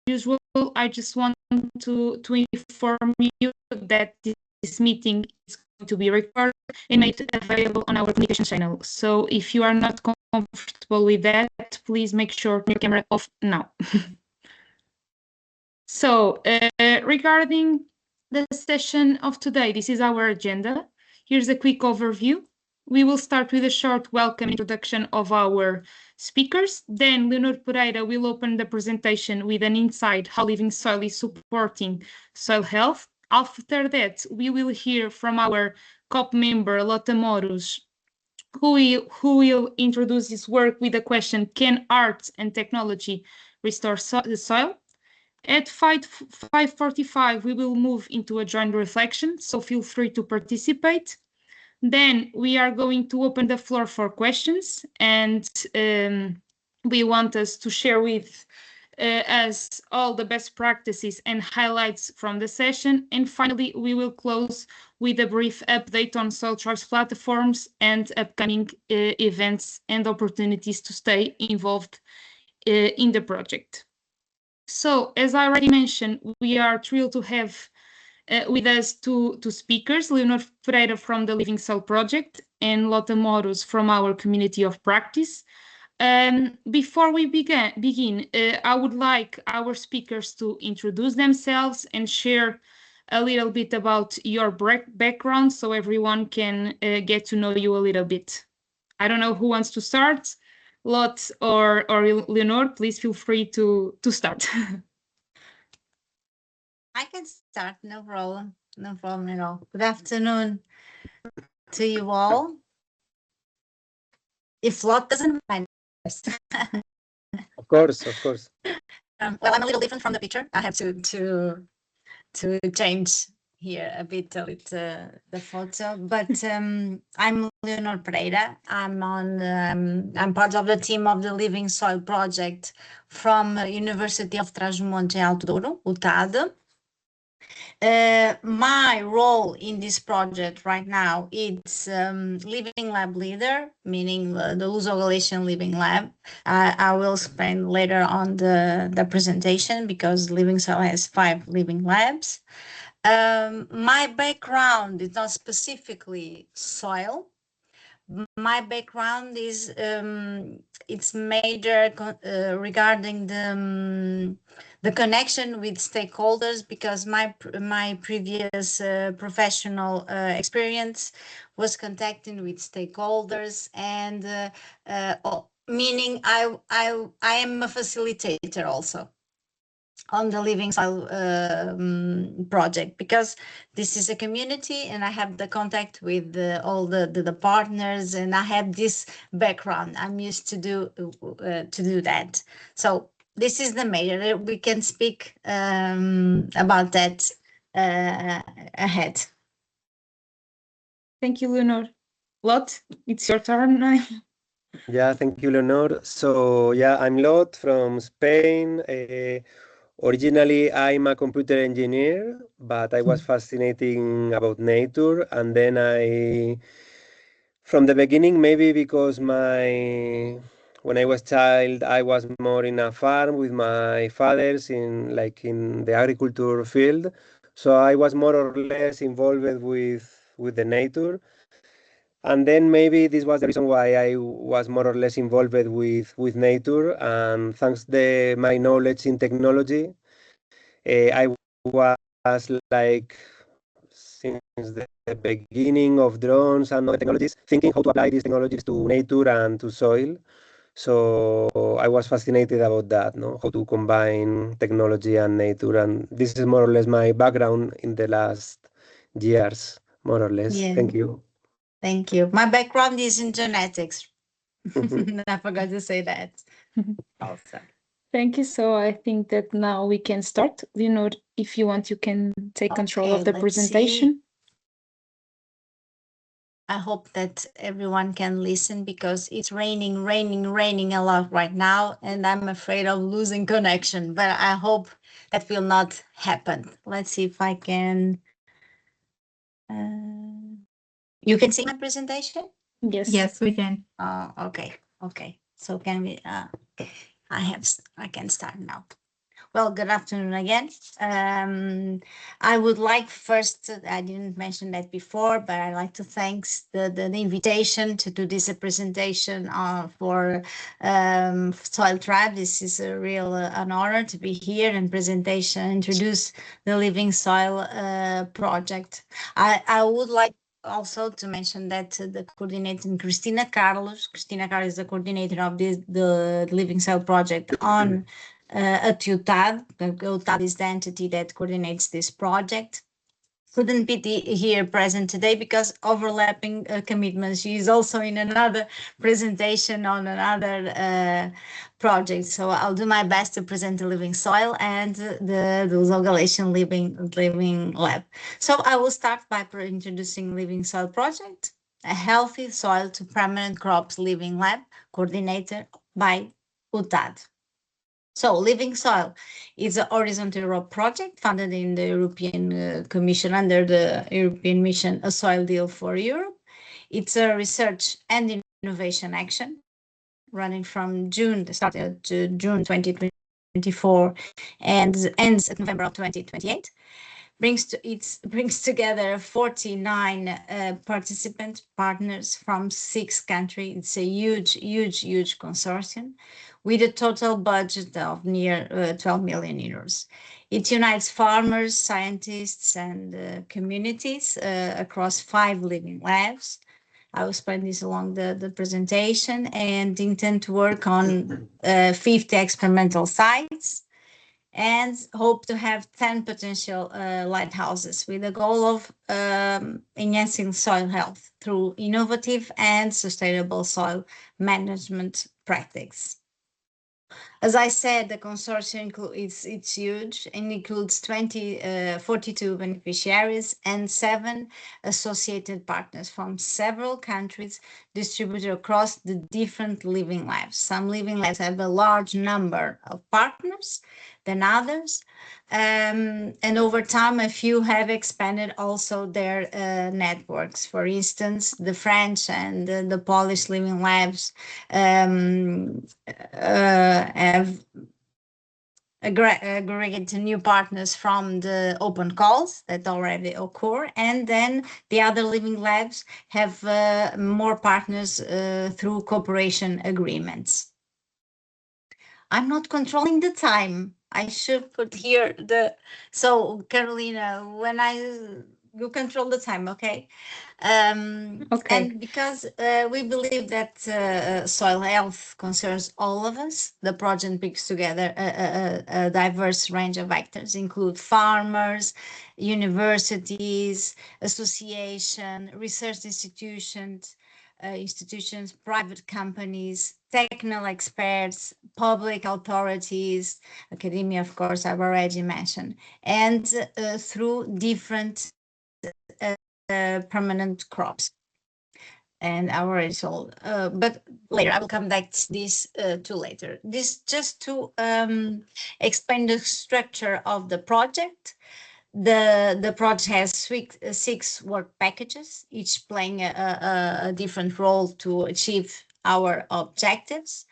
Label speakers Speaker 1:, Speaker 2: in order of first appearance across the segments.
Speaker 1: usual, I just want to inform you that this meeting is going to be recorded and made available on our communication channel. So if you are not comfortable with that, please make sure your camera off now. So regarding the session of today, this is our agenda. Here's a quick overview. We will start with a short welcome introduction of our speakers. Then Leonor Pereira will open the presentation with an insight how LivingSoiLL is supporting soil health. After that, we will hear from our COP member, Lot Amoros, who will introduce his work with the question, can art and technology restore the soil? At 5:45, we will move into a joint reflection, so feel free to participate. Then we are going to open the floor for questions, and we want us to share with us all the best practices and highlights from the session. And finally, we will close with a brief update on SoilTribes platforms and upcoming events and opportunities to stay involved in the project. So, as I already mentioned, we are thrilled to have with us two speakers, Leonor Pereira from the LivingSoiLL project and Lot Amoros from our community of practice. Before we begin, I would like our speakers to introduce themselves and share a little bit about your background so everyone can get to know you a little bit. I don't know who wants to start. Lot or Leonor, please feel free to start.
Speaker 2: I can start, no problem. No problem at all. Good afternoon to you all. If Lot doesn't mind.
Speaker 3: Of course, of course.
Speaker 2: Well, I'm a little different from the picture. I have to change here a bit the photo. But I'm Leonor Pereira. I'm part of the team of the LivingSoiLL project from University of Trás-os-Montes em Alto Douro, UTAD. My role in this project right now is Living Lab leader, meaning the Luso-Galician Living Lab. I will explain later on the presentation because LivingSoiLL has 5 living labs. My background is not specifically soil. My background is it's major regarding the connection with stakeholders because my previous professional experience was contacting with stakeholders and meaning I am a facilitator also on the LivingSoiLL project because this is a community and I have the contact with all the partners and I have this background. I'm used to do that. So this is the major. We can speak about that ahead.
Speaker 1: Thank you, Leonor. Lot, it's your turn now.
Speaker 3: Yeah, thank you, Leonor. So, yeah, I'm Lot from Spain. Originally, I'm a computer engineer, but I was fascinating about nature. And then from the beginning, maybe because when I was child, I was more in a farm with my fathers in the agriculture field. So I was more or less involved with the nature. And then maybe this was the reason why I was more or less involved with nature. And thanks to my knowledge in technology, I was like since the beginning of drones and other technologies, thinking how to apply these technologies to nature and to soil. So I was fascinated about that, no? How to combine technology and nature. And this is more or less my background in the last years, more or less.
Speaker 2: Yeah.
Speaker 3: Thank you.
Speaker 2: Thank you. My background is in genetics. I forgot to say that also.
Speaker 1: Thank you. So I think that now we can start. Leonor, if you want, you can take control of the presentation.
Speaker 2: I hope that everyone can listen because it's raining a lot right now, and I'm afraid of losing connection, but I hope that will not happen. Let's see if I can. You can see my presentation?
Speaker 1: Yes,
Speaker 4: we can.
Speaker 2: Okay. So can we? I can start now. Well, good afternoon again. I would like first, I didn't mention that before, but I'd like to thank the invitation to do this presentation for SoilTribes. This is a real an honor to be here and introduce the Living Soil project. I would like also to mention that the coordinator Cristina Carlos is the coordinator of the Living Soil project on at UTAD. UTAD is the entity that coordinates this project. Couldn't be here present today because overlapping commitments. She is also in another presentation on another project. So I'll do my best to present the Living Soil and the Luso Galician Living Lab. So I will start by introducing Living Soil project, a healthy soil to permanent crops living lab coordinated by UTAD. So, Living Soil is a horizontal Europe project funded in the European Commission under the European Mission A Soil Deal for Europe. It's a research and innovation action running from June, started to June 2024 and ends at November of 2028. Brings together 49 participant partners from 6 countries. It's a huge consortium with a total budget of near 12 million euros. It unites farmers, scientists, and communities across 5 living labs. I will explain this along the presentation and intend to work on 50 experimental sites and hope to have 10 potential lighthouses with the goal of enhancing soil health through innovative and sustainable soil management practices. As I said, the consortium it's huge and includes 42 beneficiaries and 7 associated partners from several countries distributed across the different living labs. Some living labs have a large number of partners than others. And over time, a few have expanded also their networks. For instance, the French and the Polish living labs have aggregate new partners from the open calls that already occur, and then the other living labs have more partners through cooperation agreements. I'm not controlling the time. I should put here so Carolina, when you control the time, okay?
Speaker 1: Okay.
Speaker 2: And because we believe that soil health concerns all of us, the project brings together a diverse range of actors, include farmers, universities, association, research institutions, private companies, technical experts, public authorities, academia, of course, I've already mentioned, and through different permanent crops. And I already told, but later I will come back to this later. This just to explain the structure of the project. The project has 6 work packages, each playing a different role to achieve our objectives.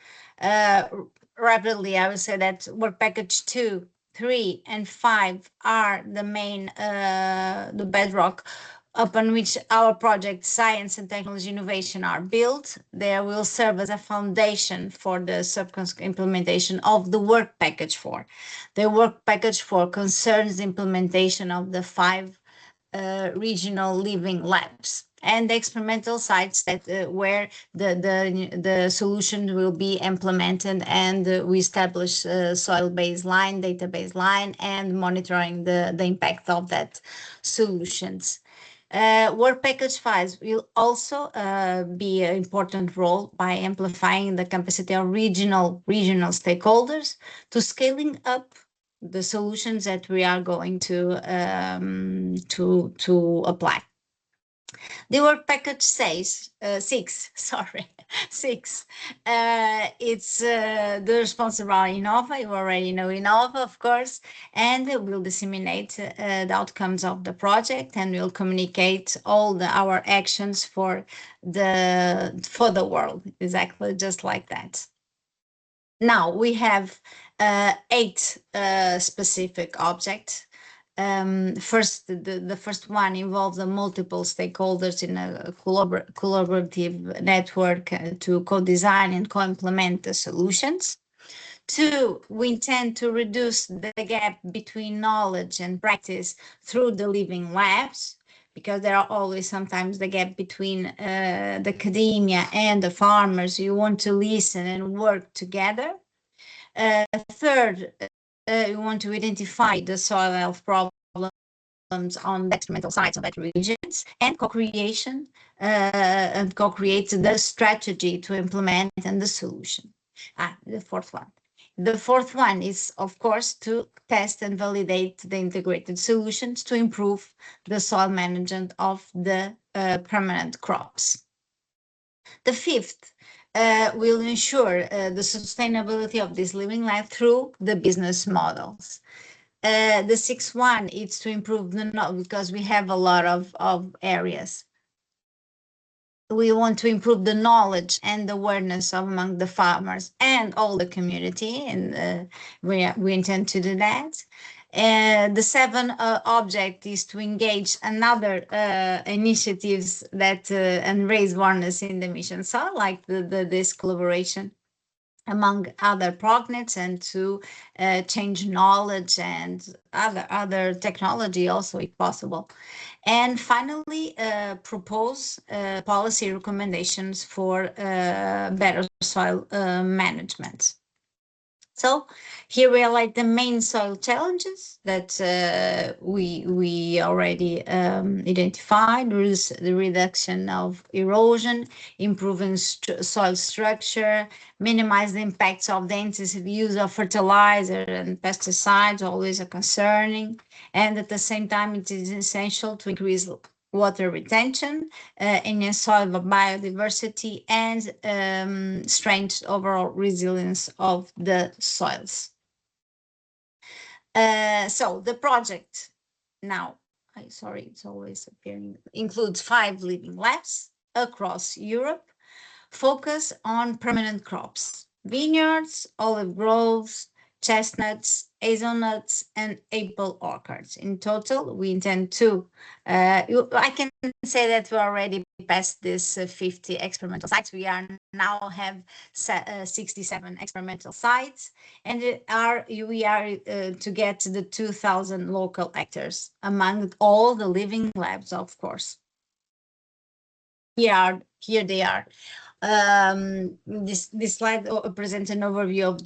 Speaker 2: Rapidly, I would say that work package 2, 3, and 5 are the main, the bedrock upon which our project Science and Technology Innovation are built. They will serve as a foundation for the subsequent implementation of the work package 4. The work package 4 concerns the implementation of the 5 regional living labs and the experimental sites that where the solution will be implemented, and we establish soil baseline, data baseline, and monitoring the impact of that solutions. Work package 5 will also be an important role by amplifying the capacity of regional stakeholders to scaling up the solutions that we are going to apply. The work package 6, it's the responsible Innova. You already know Innova, of course, and we'll disseminate the outcomes of the project, and we'll communicate all our actions for the world, exactly just like that. Now we have 8 specific objects. First, the first one involves the multiple stakeholders in a collaborative network to co-design and co-implement the solutions. 2, we intend to reduce the gap between knowledge and practice through the living labs, because there are always sometimes the gap between the academia and the farmers. You want to listen and work together. Third, we want to identify the soil health problems on the experimental sites of that regions, and co-creation and co-create the strategy to implement and the solution. The fourth one. The fourth one is, of course, to test and validate the integrated solutions to improve the soil management of the permanent crops. The fifth will ensure the sustainability of this living lab through the business models. The sixth one is to improve the knowledge, because we have a lot of areas. We want to improve the knowledge and awareness among the farmers and all the community, and we intend to do that. The seventh object is to engage another initiatives that and raise awareness in the mission soil, like this collaboration among other prognates, and to change knowledge and other technology also, if possible. And finally, propose policy recommendations for better soil management. So here we highlight the main soil challenges that we already identified: the reduction of erosion, improving soil structure, minimize the impacts of the intensive use of fertilizer and pesticides, always a concerning, and at the same time it is essential to increase water retention, in soil biodiversity, and strength overall resilience of the soils. So the project now, sorry, it's always appearing, includes 5 living labs across Europe, focus on permanent crops: vineyards, olive groves, chestnuts, hazelnuts, and apple orchards. In total, we intend to, I can say that we already passed this 50 experimental sites. We are now have 67 experimental sites, and we are to get the 2,000 local actors among all the living labs, of course. Here they are. This slide presents an overview of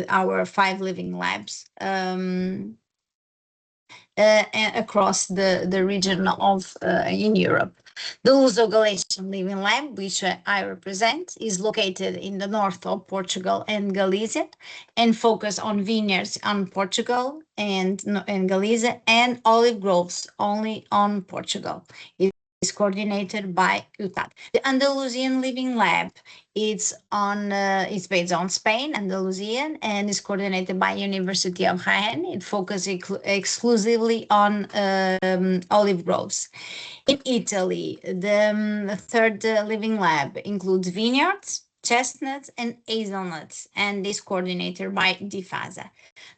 Speaker 2: our 5 living labs across the region of in Europe. The Luso-Galician Living Lab, which I represent, is located in the north of Portugal and Galicia, and focus on vineyards on Portugal and Galicia, and olive groves only on Portugal. It is coordinated by UTAD. The Andalusian Living Lab it's based on Spain, Andalusian, and is coordinated by University of Jaén. It focuses exclusively on olive groves. In Italy, the third living lab includes vineyards, chestnuts, and hazelnuts, and is coordinated by DIFASA.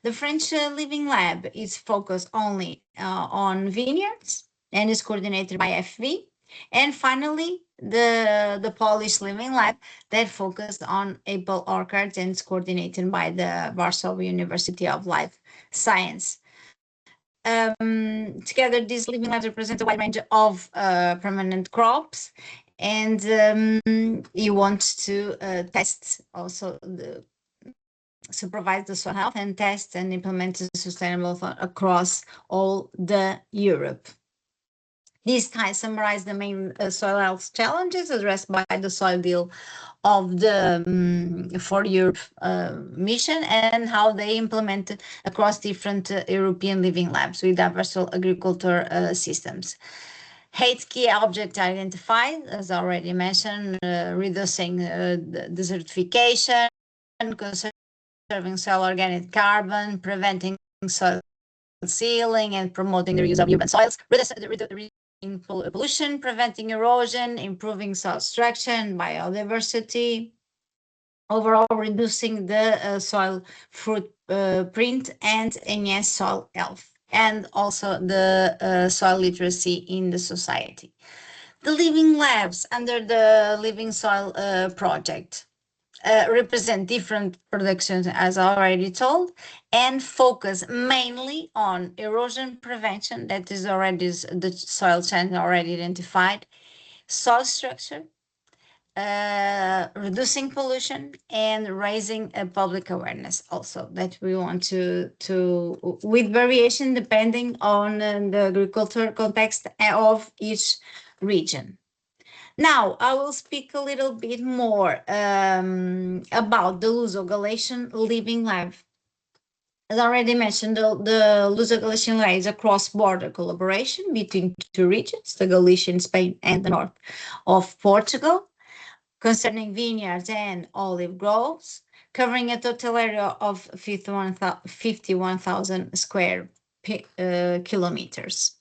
Speaker 2: The French living lab is focused only on vineyards and is coordinated by FV. And finally, the Polish Living Lab that focused on apple orchards and is coordinated by the Warsaw University of Life Science. Together, these living labs represent a wide range of permanent crops, and you want to test also supervise the soil health and test and implement the sustainable across all the Europe. These ties summarize the main soil health challenges addressed by the soil deal of the For Europe mission, and how they implemented across different European living labs with diverse agriculture systems. 8 key objects identified, as already mentioned: reducing desertification, conserving soil organic carbon, preventing soil sealing, and promoting the reuse of urban soils, pollution, preventing erosion, improving soil structure and biodiversity, overall reducing the soil footprint and enhance soil health, and also the soil literacy in the society. The living labs under the Living Soil project represent different productions, as I already told, and focus mainly on erosion prevention, that is already the soil change already identified, soil structure, reducing pollution, and raising public awareness also, that we want to with variation depending on the agricultural context of each region. Now, I will speak a little bit more about the Luso-Galician Living Lab. As already mentioned, the Luso-Galician Lab is a cross-border collaboration between two regions, the Galician, Spain, and the north of Portugal, concerning vineyards and olive groves, covering a total area of 51,000 square kilometers.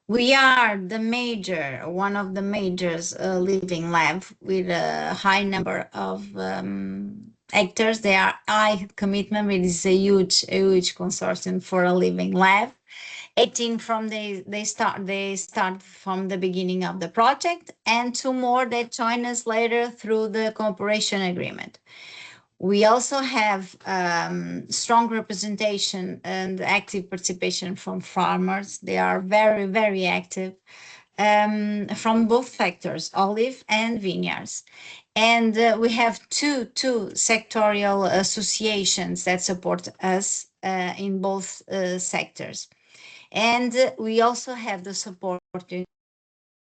Speaker 2: We are one of the majors living lab with a high number of hectares. They are high commitment. It is a huge consortium for a living lab. 18 from they start from the beginning of the project, and 2 more that join us later through the cooperation agreement. We also have strong representation and active participation from farmers. They are very active from both sectors, olive and vineyards. And we have two sectorial associations that support us in both sectors. And we also have the support of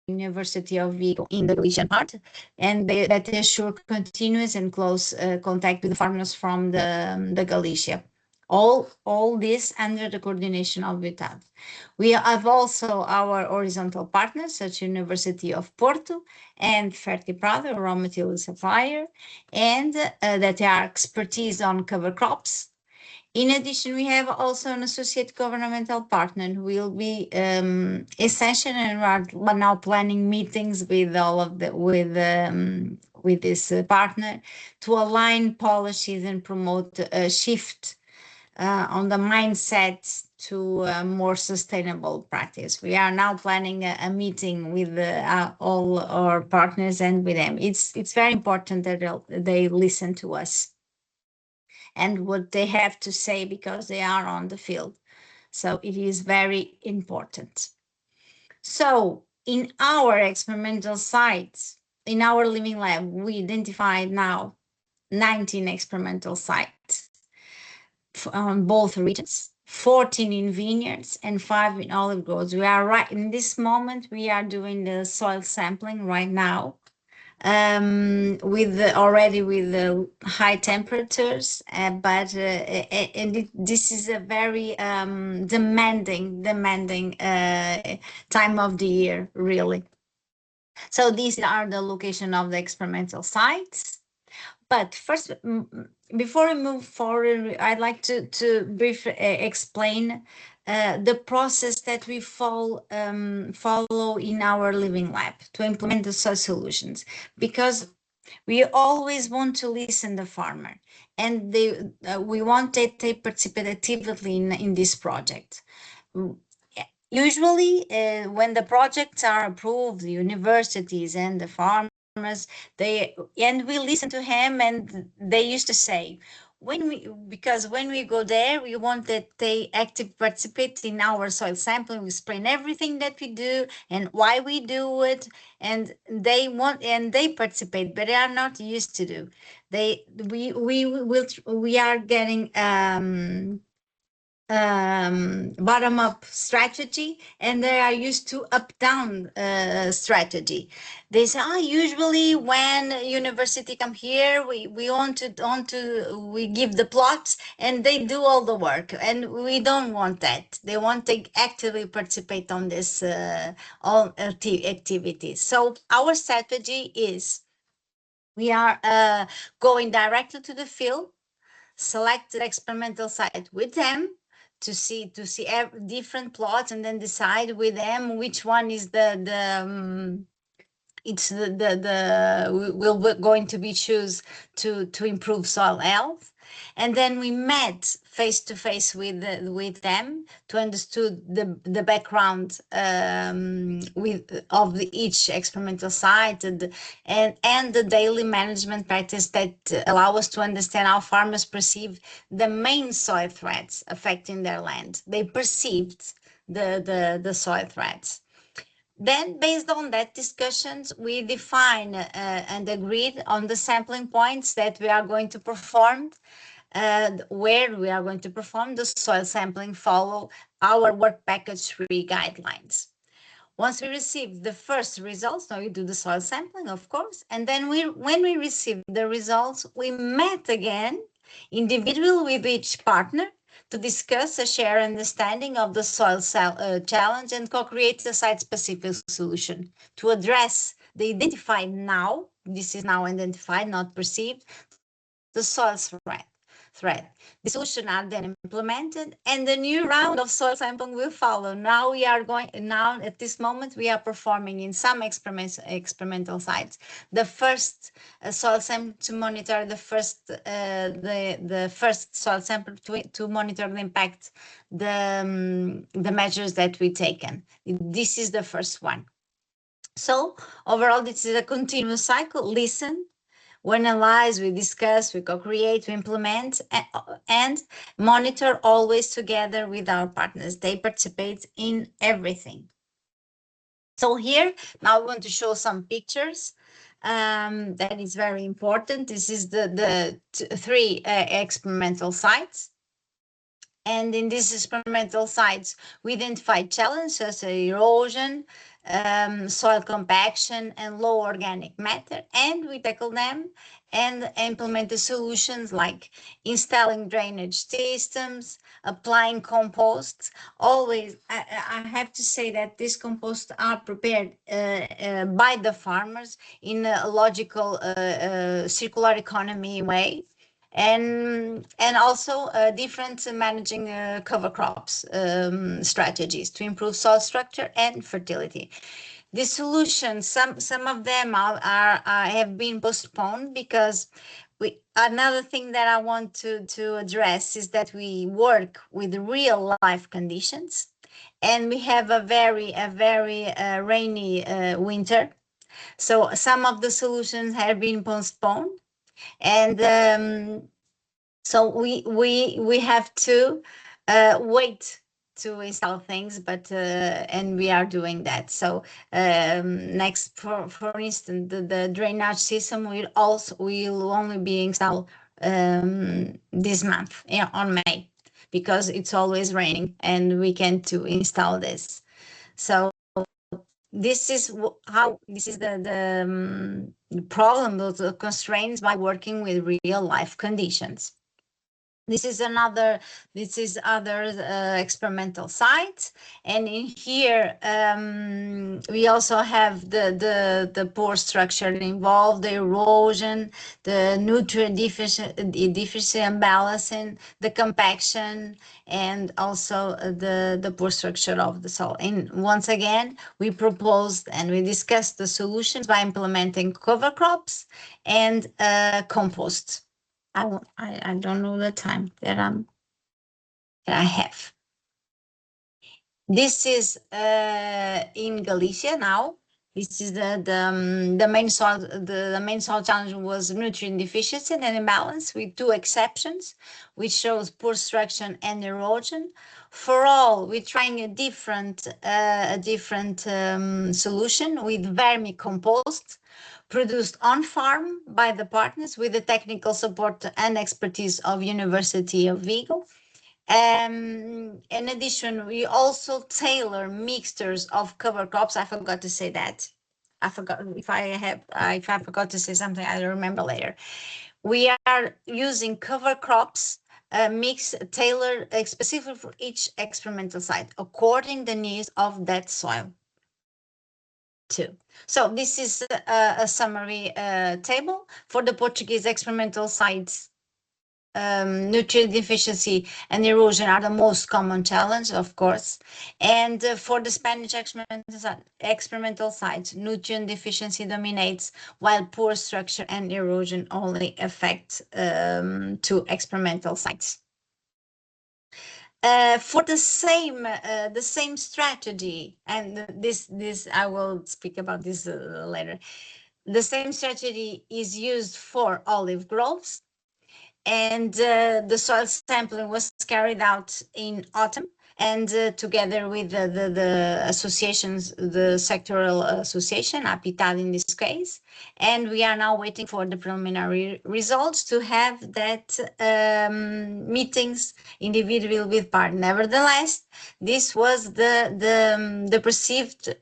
Speaker 2: University of Vigo in the Galician part, and that ensure continuous and close contact with the farmers from the Galicia. All this under the coordination of VITAD. We have also our horizontal partners, such University of Porto and Ferti Prado, raw material supplier, and that are expertise on cover crops. In addition, we have also an associate governmental partner who will be essential, and we're now planning meetings with all of the with this partner to align policies and promote a shift on the mindset to a more sustainable practice. We are now planning a meeting with all our partners and with them. It's very important that they listen to us and what they have to say, because they are on the field. So it is very important. So in our experimental sites, in our living lab, we identified now 19 experimental sites on both regions, 14 in vineyards and 5 in olive groves. We are right in this moment, we are doing the soil sampling right now with the high temperatures, but this is a very demanding time of the year, really. So these are the location of the experimental sites. But first, before we move forward, I'd like to briefly explain the process that we follow in our living lab to implement the soil solutions, because we always want to listen to the farmer, and we want that they participate actively in this project. Usually, when the projects are approved, the universities and the farmers, we listen to him, and they used to say, because when we go there, we want that they actively participate in our soil sampling. We explain everything that we do and why we do it, and they participate, but they are not used to do. We are getting bottom up strategy, and they are used to up down strategy. They say, usually when university come here, we give the plots and they do all the work, and we don't want that. They want to actively participate on this all activities. So our strategy is we are going directly to the field, select the experimental site with them to see different plots, and then decide with them which one is the it's we're going to be choose to improve soil health. And then we met face to face with them to understood the background of each experimental site, and the daily management practice that allow us to understand how farmers perceive the main soil threats affecting their land. They perceived the soil threats. Then, based on that discussions, we define and agreed on the sampling points that we are going to perform, where we are going to perform the soil sampling, follow our work package 3 guidelines. Once we receive the first results, now we do the soil sampling, of course, and then when we receive the results, we met again, individual with each partner, to discuss a shared understanding of the soil challenge and co-create a site-specific solution to address the identified now, this is now identified, not perceived, the soil threat. The solution are then implemented, and the new round of soil sampling will follow. Now at this moment, we are performing in some experimental sites the first soil sample to monitor the first soil sample to monitor the impact, the measures that we taken. This is the first one. So overall, this is a continuous cycle. Listen, we analyze, we discuss, we co-create, we implement, and monitor always together with our partners. They participate in everything. So here, now I want to show some pictures. That is very important. This is the 3 experimental sites. And in these experimental sites, we identified challenges such as erosion, soil compaction, and low organic matter, and we tackle them and implement the solutions like installing drainage systems, applying composts. Always, I have to say that these composts are prepared by the farmers in a logical circular economy way. And also different managing cover crops strategies to improve soil structure and fertility. The solutions, some of them have been postponed because another thing that I want to address is that we work with real life conditions, and we have a very rainy winter. So some of the solutions have been postponed, and so we have to wait to install things, but and we are doing that. So next, for instance, the drainage system will only be installed this month, on May, because it's always raining and we can't to install this. So this is the problem, the constraints by working with real life conditions. This is other experimental sites, and in here we also have the poor structure involved, the erosion, the nutrient deficiency imbalancing, the compaction, and also the poor structure of the soil. And once again, we proposed and we discussed the solutions by implementing cover crops and compost. I don't know the time that I have. This is in Galicia now. This is the main soil. The main soil challenge was nutrient deficiency and imbalance, with 2 exceptions, which shows poor structure and erosion. For all, we're trying a different solution with vermicompost, produced on farm by the partners with the technical support and expertise of University of Vigo. In addition, we also tailor mixtures of cover crops. I forgot to say that. I forgot if I forgot to say something, I'll remember later. We are using cover crops mix tailored specifically for each experimental site according the needs of that soil too. So this is a summary table for the Portuguese experimental sites. nutrient deficiency and erosion are the most common challenge, of course. And for the Spanish experimental sites, nutrient deficiency dominates, while poor structure and erosion only affect two experimental sites. For the same strategy, and this I will speak about this later. The same strategy is used for olive groves, and the soil sampling was carried out in autumn, and together with the associations, the sectoral association, APITAD in this case, and we are now waiting for the preliminary results to have that meetings individual with part. Nevertheless, this was the perceived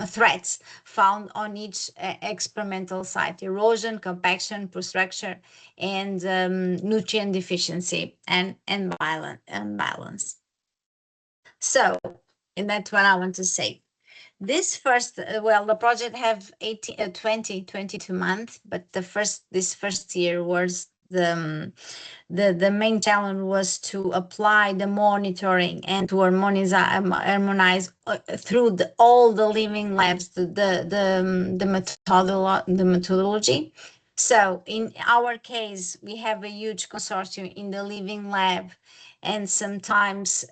Speaker 2: threats found on each experimental site: erosion, compaction, poor structure, and nutrient deficiency and balance. So, and that's what I want to say. This first, well, the project have 22 months, but this first year was the main challenge was to apply the monitoring and to harmonize through all the living labs the methodology. So in our case, we have a huge consortium in the living lab, and sometimes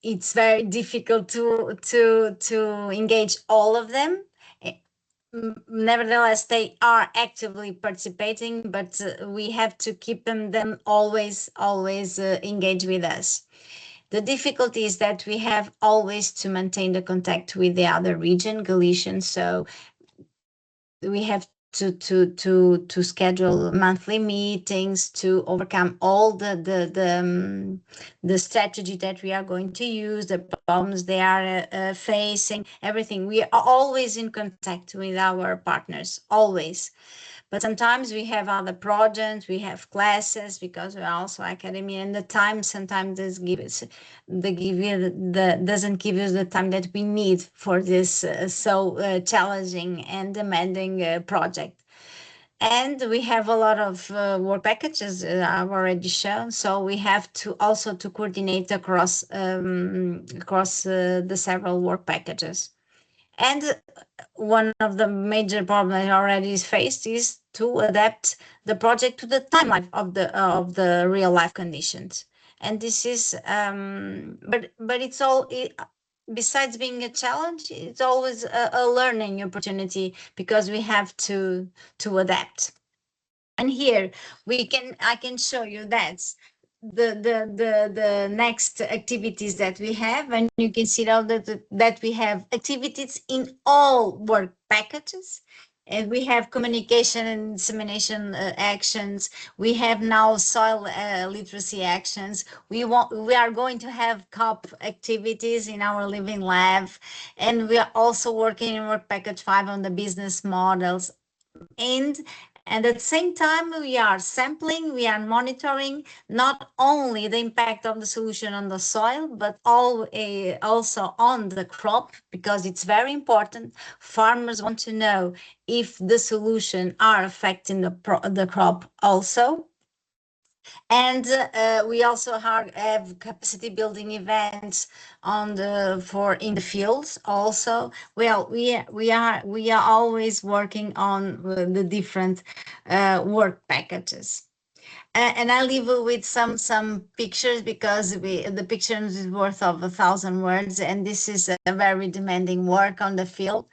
Speaker 2: it's very difficult to engage all of them. Nevertheless, they are actively participating, but we have to keep them always engaged with us. The difficulty is that we have always to maintain the contact with the other region, Galician, so we have to schedule monthly meetings to overcome all the strategy that we are going to use, the problems they are facing, everything. We are always in contact with our partners, always. But sometimes we have other projects, we have classes, because we're also academy, and the time sometimes doesn't give us the time that we need for this so challenging and demanding project. And we have a lot of work packages I've already shown, so we have to also to coordinate across the several work packages. And one of the major problems already faced is to adapt the project to the timeline of the real life conditions. And this is, but it's all, besides being a challenge, it's always a learning opportunity, because we have to adapt. And here I can show you that's the next activities that we have, and you can see now that we have activities in all work packages, and we have communication and dissemination actions. We have now soil literacy actions. We are going to have COP activities in our living lab, and we are also working in work package 5 on the business models. And at the same time, we are sampling, we are monitoring not only the impact of the solution on the soil, but also on the crop, because it's very important. Farmers want to know if the solution are affecting the crop also. And we also have capacity building events in the fields also. Well, we are always working on the different work packages. And I leave you with some pictures, because the pictures is worth of 1,000 words, and this is a very demanding work on the field.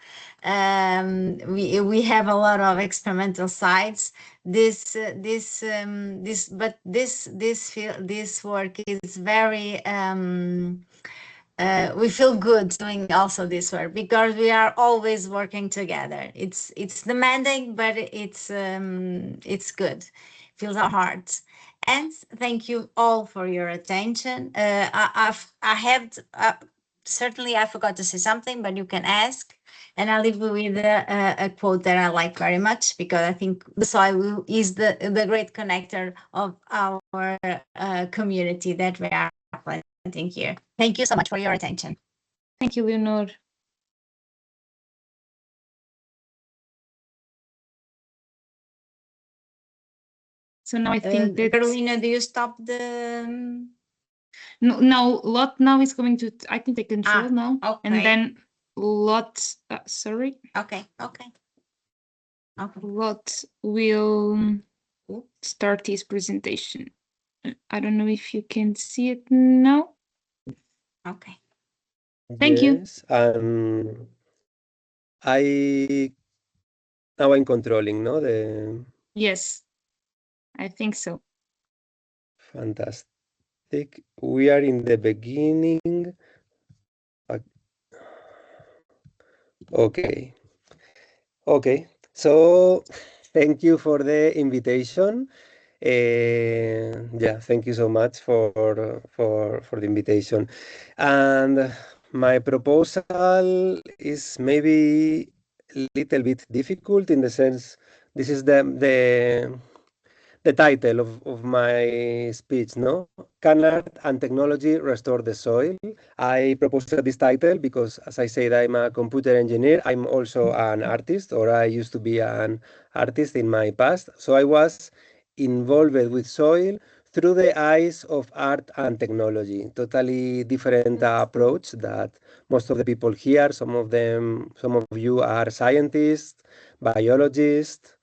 Speaker 2: We have a lot of experimental sites. This work is very we feel good doing also this work, because we are always working together. It's demanding, but it's good. Feels our hearts. And thank you all for your attention. Certainly I forgot to say something, but you can ask. And I'll leave you with a quote that I like very much, because I think the soil is the great connector of our community that we are planting here. Thank you so much for your attention.
Speaker 1: Thank you, Leonor. So now I think that
Speaker 2: Carolina, do you stop the?
Speaker 1: no, Lot now is going to, I can take control now.
Speaker 2: Okay.
Speaker 1: And then Lot, sorry.
Speaker 2: Okay.
Speaker 1: Lot will start his presentation. I don't know if you can see it now.
Speaker 2: Okay.
Speaker 1: Thank you.
Speaker 3: Yes, and now I'm controlling, no?
Speaker 1: Yes, I think so.
Speaker 3: Fantastic. We are in the beginning. Okay. Okay. So thank you for the invitation. Yeah, thank you so much for the invitation. And my proposal is maybe a little bit difficult in the sense this is the title of my speech, no? Can art and technology restore the soil? I proposed this title because, as I said, I'm a computer engineer. I'm also an artist, or I used to be an artist in my past. So I was involved with soil through the eyes of art and technology. Totally different approach that most of the people here, some of you are scientists, biologists,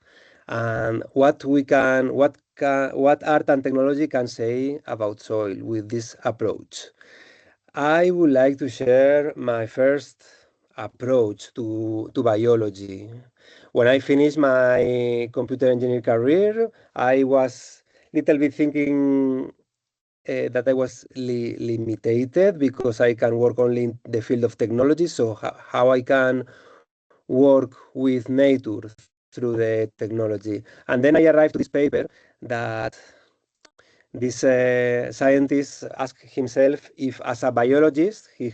Speaker 3: and what art and technology can say about soil with this approach. I would like to share my first approach to biology. When I finished my computer engineering career, I was little bit thinking that I was limited because I can work only in the field of technology. So how I can work with nature through the technology. And then I arrived to this paper that this scientist asked himself if, as a biologist, he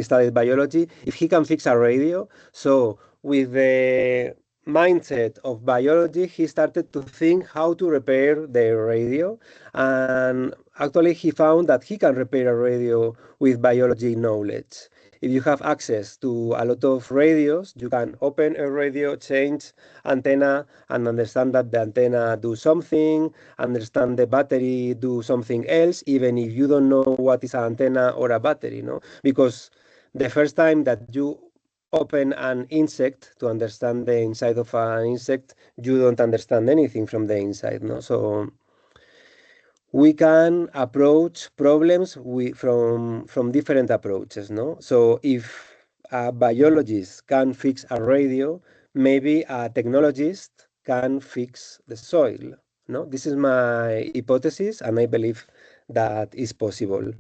Speaker 3: studied biology, if he can fix a radio. So with the mindset of biology, he started to think how to repair the radio, and actually he found that he can repair a radio with biology knowledge. If you have access to a lot of radios, you can open a radio, change antenna, and understand that the antenna do something, understand the battery do something else, even if you don't know what is an antenna or a battery, no? Because the first time that you open an insect to understand the inside of an insect, you don't understand anything from the inside, no? So we can approach problems from different approaches, no? So if a biologist can fix a radio, maybe a technologist can fix the soil, no? This is my hypothesis, and I believe that is possible.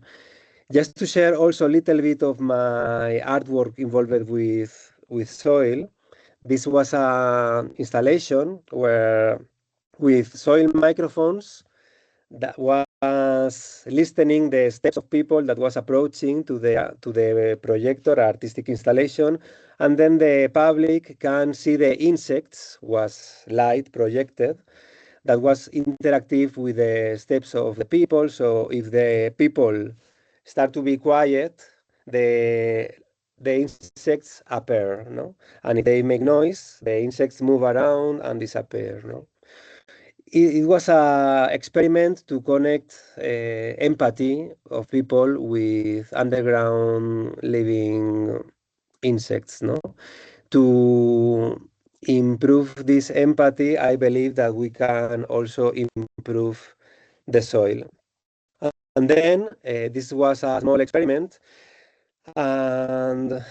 Speaker 3: Just to share also a little bit of my artwork involved with soil, this was an installation where with soil microphones that was listening the steps of people that was approaching to the projector artistic installation, and then the public can see the insects was light projected that was interactive with the steps of the people. So if the people start to be quiet, the insects appear, no? And if they make noise, the insects move around and disappear, no? It was an experiment to connect empathy of people with underground living insects, no? To improve this empathy, I believe that we can also improve the soil. And then this was a small experiment, and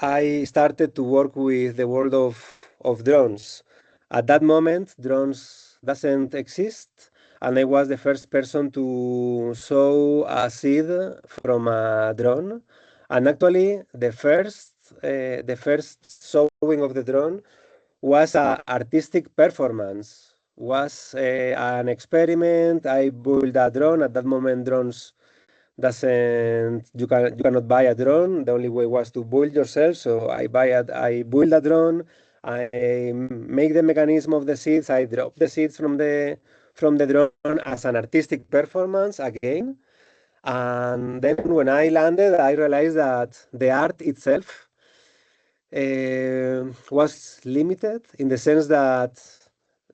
Speaker 3: I started to work with the world of drones. At that moment, drones doesn't exist, and I was the first person to sow a seed from a drone. And actually, the first sowing of the drone was an artistic performance. Was an experiment. I built a drone. At that moment, drones doesn't you cannot buy a drone. The only way was to build yourself. So I build a drone. I make the mechanism of the seeds. I drop the seeds from the drone as an artistic performance again. And then when I landed, I realized that the art itself was limited in the sense that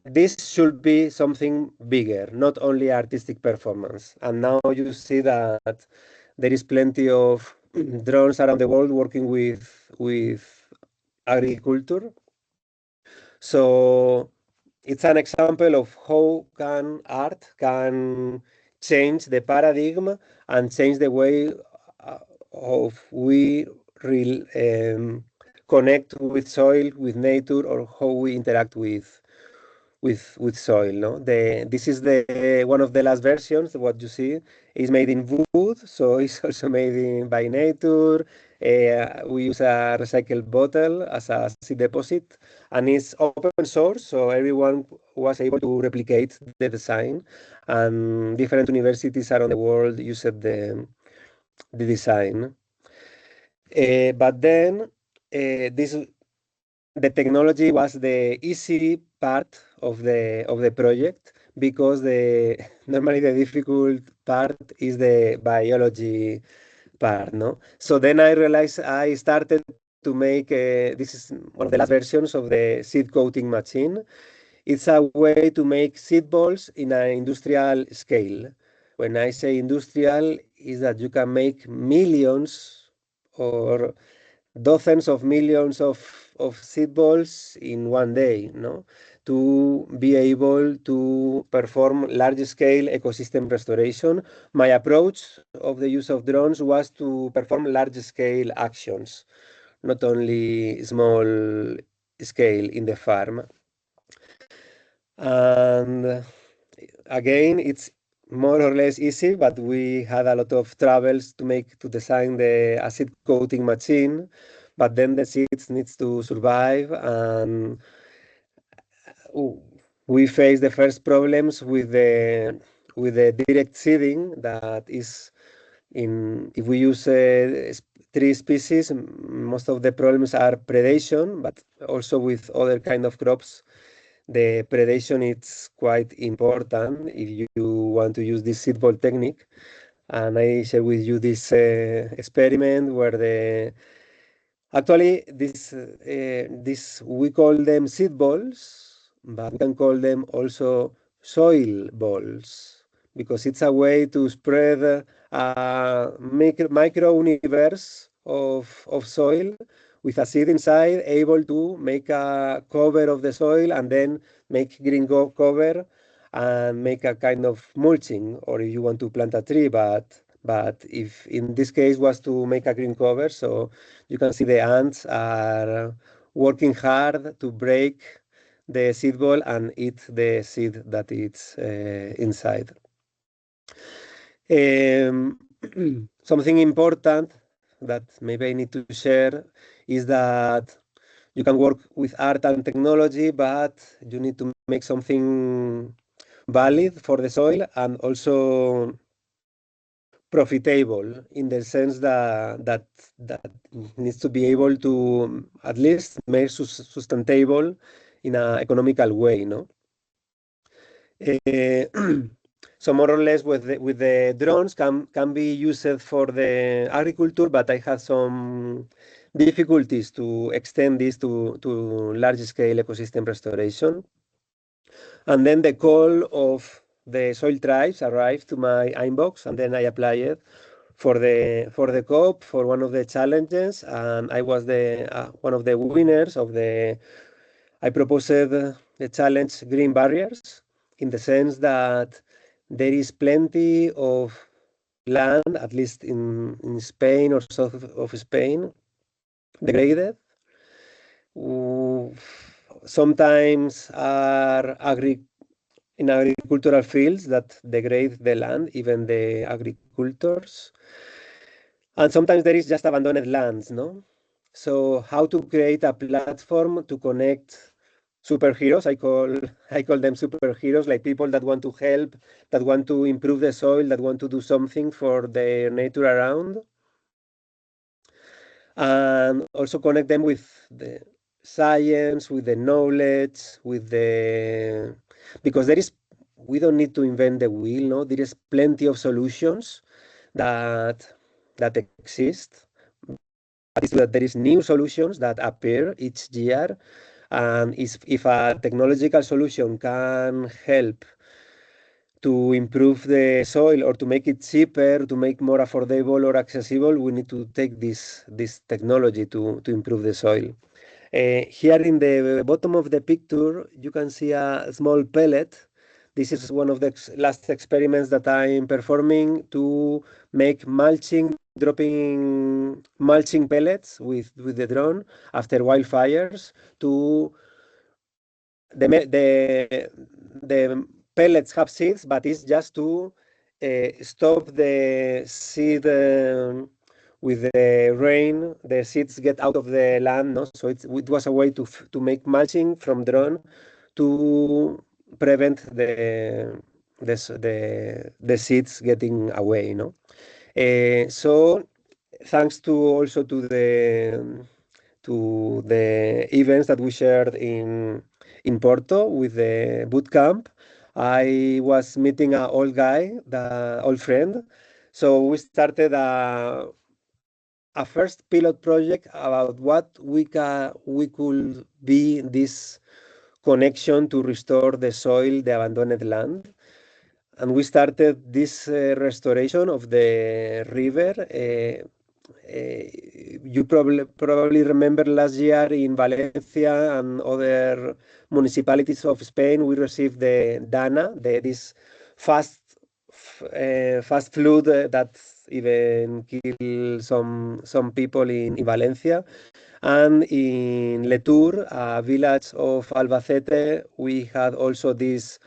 Speaker 3: this should be something bigger, not only artistic performance. And now you see that there is plenty of drones around the world working with agriculture. So it's an example of how can art can change the paradigm and change the way of we connect with soil, with nature, or how we interact with soil. No, this is the one of the last versions. What you see is made in wood, so it's also made by nature. We use a recycled bottle as a seed deposit, and it's open source, so everyone was able to replicate the design, and different universities around the world used the design. But then this the technology was the easy part of the project because normally the difficult part is the biology part, no? So then I realized I started to make this is one of the last versions of the seed coating machine. It's a way to make seed balls in an industrial scale. When I say industrial, is that you can make millions or dozens of millions of seed balls in one day, no? To be able to perform large-scale ecosystem restoration. My approach of the use of drones was to perform large-scale actions, not only small scale in the farm. And again, it's more or less easy, but we had a lot of troubles to design the acid coating machine. But then the seeds needs to survive, and we face the first problems with the direct seeding. That is, if we use tree species, most of the problems are predation, but also with other kind of crops the predation is quite important if you want to use this seed ball technique. And I share with you this experiment where actually this we call them seed balls, but we can call them also soil balls because it's a way to spread a micro universe of soil with a seed inside, able to make a cover of the soil and then make green cover and make a kind of mulching, or if you want to plant a tree, but if in this case was to make a green cover, so you can see the ants are working hard to break the seed ball and eat the seed that is inside. Something important that maybe I need to share is that you can work with art and technology, but you need to make something valid for the soil and also profitable in the sense that needs to be able to at least make sustainable in an economical way, no? So more or less with the drones can be used for the agriculture, but I had some difficulties to extend this to large scale ecosystem restoration. And then the call of the SoilTribes arrived to my inbox, and then I applied for the COP for one of the challenges, and I was the one of the winners of the. I proposed the challenge green barriers in the sense that there is plenty of land, at least in Spain or south of Spain, degraded. Sometimes are in agricultural fields that degrade the land, even the agricultors. And sometimes there is just abandoned lands, no? So how to create a platform to connect superheroes, I call them superheroes, like people that want to help, that want to improve the soil, that want to do something for the nature around. And also connect them with the science, with the knowledge, because we don't need to invent the wheel, no? There is plenty of solutions that exist, is that there is new solutions that appear each year, and if a technological solution can help to improve the soil or to make it cheaper, to make more affordable or accessible, we need to take this technology to improve the soil. Here in the bottom of the picture, you can see a small pellet. This is one of the last experiments that I'm performing to make mulching, dropping mulching pellets with the drone after wildfires. The pellets have seeds, but it's just to stop the seed with the rain. The seeds get out of the land, no? So it was a way to make mulching from drone to prevent the seeds getting away, no? So thanks to also to the events that we shared in Porto with the boot camp, I was meeting an old guy, the old friend. So we started a first pilot project about what we could be this connection to restore the soil, the abandoned land. And we started this restoration of the river. You probably remember last year in Valencia and other municipalities of Spain, we received the Dana, this fast flood that even killed some people in Valencia. And in Letour, a village of Albacete, we had also this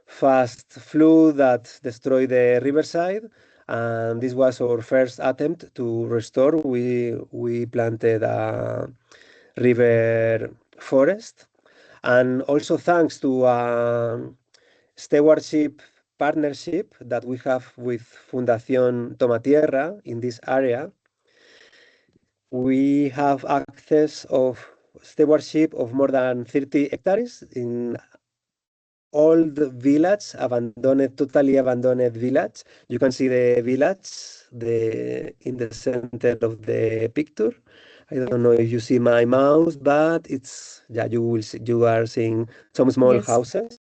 Speaker 3: fast flood that destroyed the riverside. And this was our first attempt to restore. We planted a river forest. And also thanks to a stewardship partnership that we have with Fundación Tomatierra in this area, we have access of stewardship of more than 30 hectares in old village, totally abandoned village. You can see the village in the center of the picture. I don't know if you see my mouse, but you are seeing some small houses.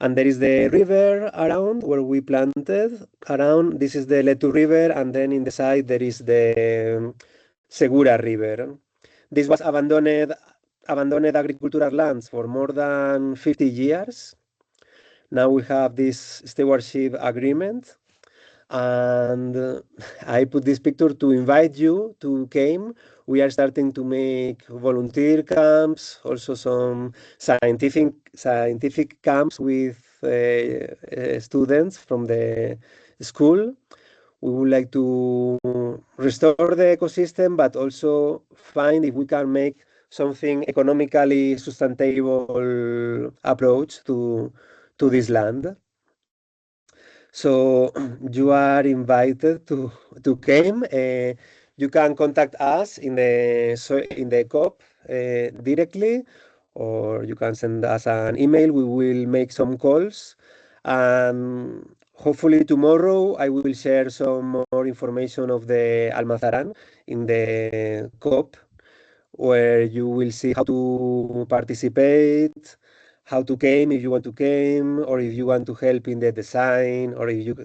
Speaker 3: And there is the river around where we planted. Around, this is the Letu River, and then in the side there is the Segura River. This was abandoned agricultural lands for more than 50 years. Now we have this stewardship agreement, and I put this picture to invite you to come. We are starting to make volunteer camps, also some scientific camps with students from the school. We would like to restore the ecosystem, but also find if we can make something economically sustainable approach to this land. So you are invited to come. You can contact us in the COP directly, or you can send us an email. We will make some calls, and hopefully tomorrow I will share some more information of the Almazaran in the COP, where you will see how to participate, how to game if you want to game, or if you want to help in the design, or if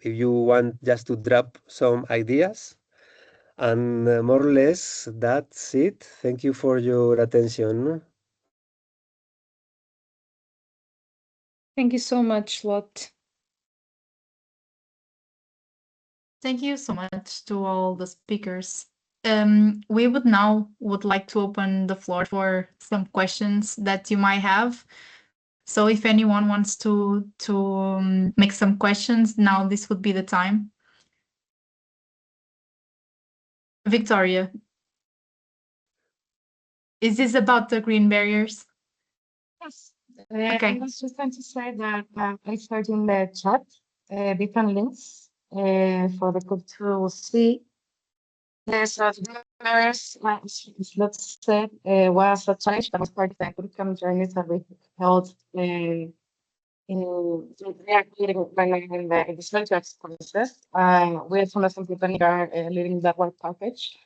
Speaker 3: you want just to drop some ideas. And more or less that's it. Thank you for your attention.
Speaker 1: Thank you so much, Lot.
Speaker 4: Thank you so much to all the speakers. We would like to open the floor for some questions that you might have. So if anyone wants to make some questions, now this would be the time. Victoria, is this about the green barriers?
Speaker 5: Yes.
Speaker 4: Okay.
Speaker 5: I was just going to say that I shared in the chat different links for the group to see. There's a various, let's say, was a challenge that was part of the curriculum journeys that we held in the SoilTribes process. We from the People are leading that work package.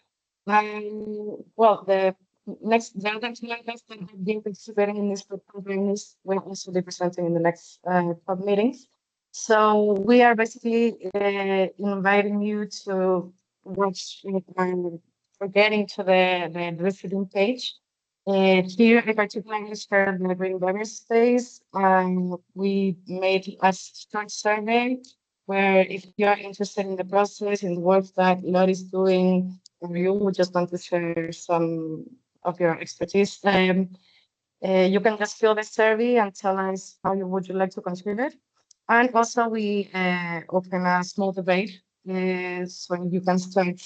Speaker 5: Well, the other two items that have been participating in this program is will also be presenting in the next club meetings. So we are basically inviting you to watch or getting to the visiting page. Here, in particular, is for the Green Beverage Space. We made a short survey where if you are interested in the process, in the work that Lot is doing, or you would just want to share some of your expertise, you can just fill the survey and tell us how you would like to contribute. And also we open a small debate so you can start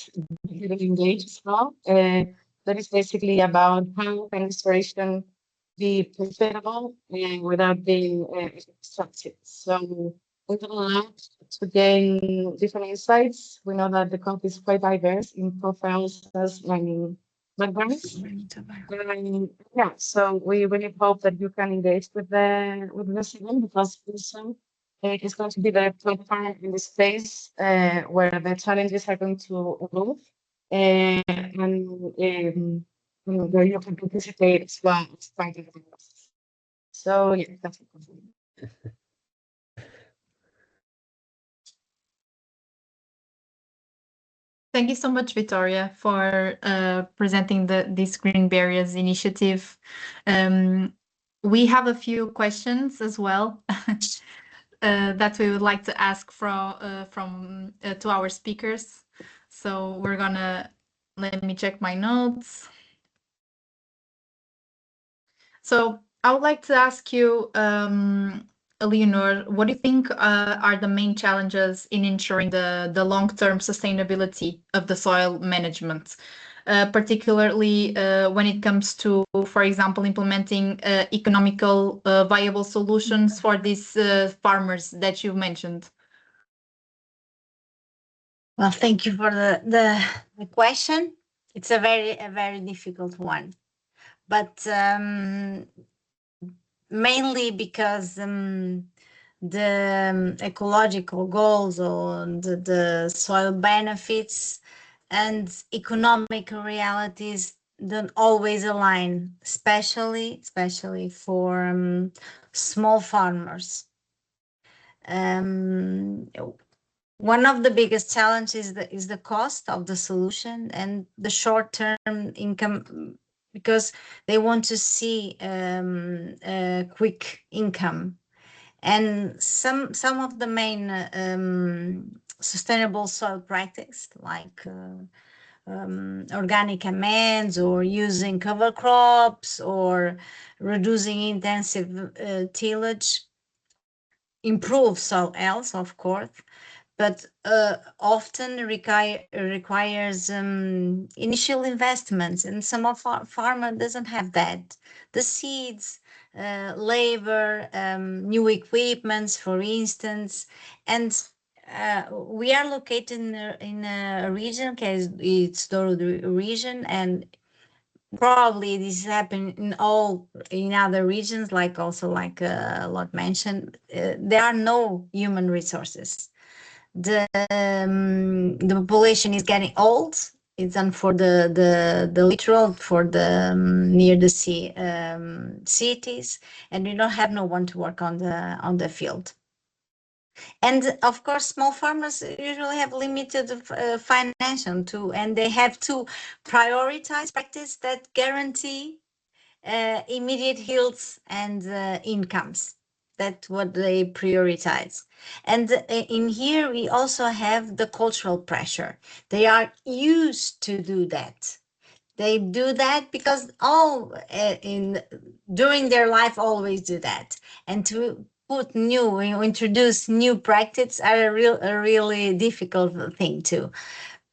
Speaker 5: getting engaged as well. That is basically about how can restoration be profitable without being extractive. So we would like to gain different insights. We know that the COP is quite diverse in profiles as learning backgrounds. Yeah, so we really hope that you can engage with the segment because also it's going to be the platform in the space where the challenges are going to evolve and where you can participate as well as part of the process. So yeah, that's it.
Speaker 4: Thank you so much, Victoria, for presenting this Green Barriers initiative. We have a few questions as well that we would like to ask from to our speakers. So we're gonna, let me check my notes. So I would like to ask you, Leonor, what do you think are the main challenges in ensuring the long-term sustainability of the soil management, particularly when it comes to, for example, implementing economical viable solutions for these farmers that you mentioned?
Speaker 2: Well, thank you for the question. It's a very difficult one, but mainly because the ecological goals or the soil benefits and economic realities don't always align, especially for small farmers. One of the biggest challenges is the cost of the solution and the short-term income, because they want to see a quick income. And some of the main sustainable soil practice, like organic amends or using cover crops or reducing intensive tillage, improve soil health, of course, but often requires initial investments, and some of our farmer doesn't have that. The seeds, labor, new equipments, for instance, and we are located in a region, because it's the region, and probably this happen in other regions, like also like Lot mentioned, there are no human resources. The population is getting old. It's done for the littoral, for the near the sea cities, and we don't have no one to work on the field. And of course, small farmers usually have limited financial too, and they have to prioritize practice that guarantee immediate yields and incomes. That's what they prioritize. And in here, we also have the cultural pressure. They are used to do that. They do that because all during their life always do that. And to introduce new practice are a really difficult thing to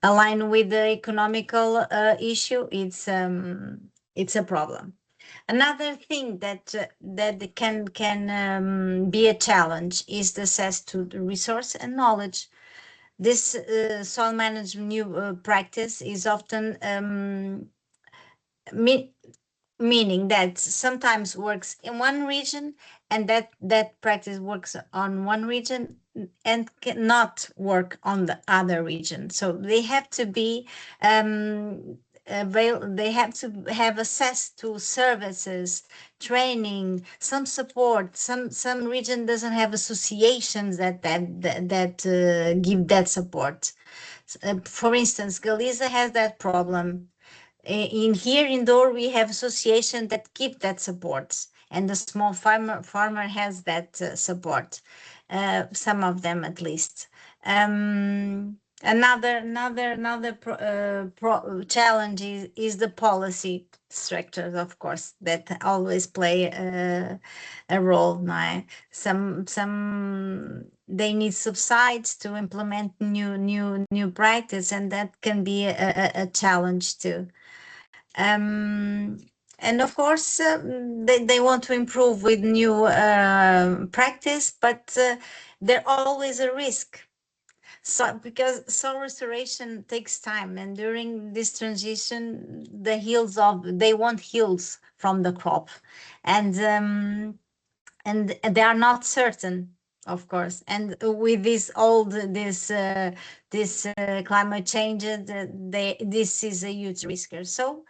Speaker 2: align with the economical issue. It's a problem. Another thing that can be a challenge is the access to the resource and knowledge. This soil management new practice is often meaning that sometimes works in one region, and that practice works on one region and cannot work on the other region. So they have to be they have to have access to services, training, some support. Some region doesn't have associations that give that support. For instance, Galicia has that problem. In here indoor, we have association that keep that support, and the small farmer has that support. Some of them at least. Another challenge is the policy structures, of course, that always play a role. Some they need subsides to implement new practice, and that can be a challenge too. And of course, they want to improve with new practice, but there's always a risk. So because soil restoration takes time, and during this transition, they want yields from the crop, and they are not certain, of course. And with this climate change, this is a huge risk. So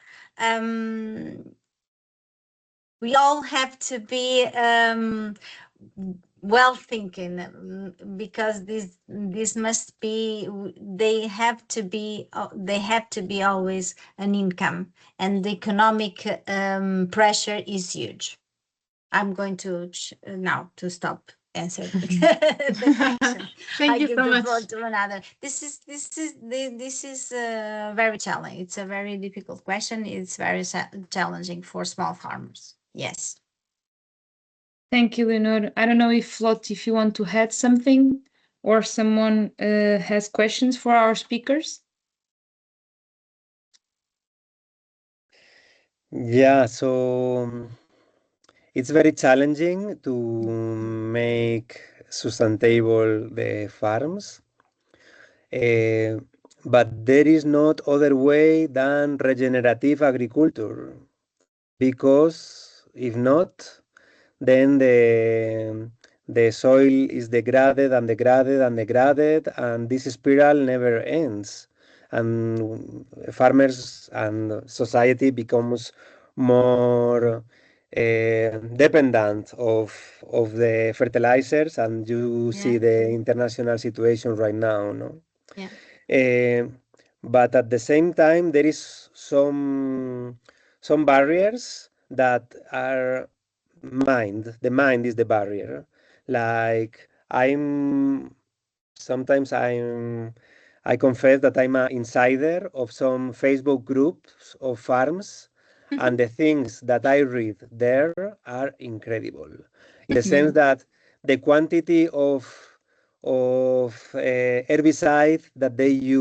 Speaker 2: we all have to be well thinking, because this must be, they have to be always an income, and the economic pressure is huge. I'm going to now to stop answering the question.
Speaker 4: Thank you
Speaker 2: give
Speaker 4: so
Speaker 2: the
Speaker 4: much.
Speaker 2: floor to another. This is very challenging. It's a very difficult question. It's very challenging for small farmers. Yes.
Speaker 1: Thank you, Leonor. I don't know if Lot, if you want to add something, or someone has questions for our speakers.
Speaker 3: Yeah, so it's very challenging to make sustainable the farms, but there is not other way than regenerative agriculture, because if not, then the soil is degraded and degraded and degraded, and this spiral never ends. And farmers and society becomes more dependent of the fertilizers, and you see the international situation right now, no?
Speaker 2: Yeah.
Speaker 3: But at the same time, there is some barriers that are mind. The mind is the barrier. Like sometimes I confess that I'm an insider of some Facebook groups of farms, and the things that I read there are incredible. In the sense that the quantity of herbicide that they use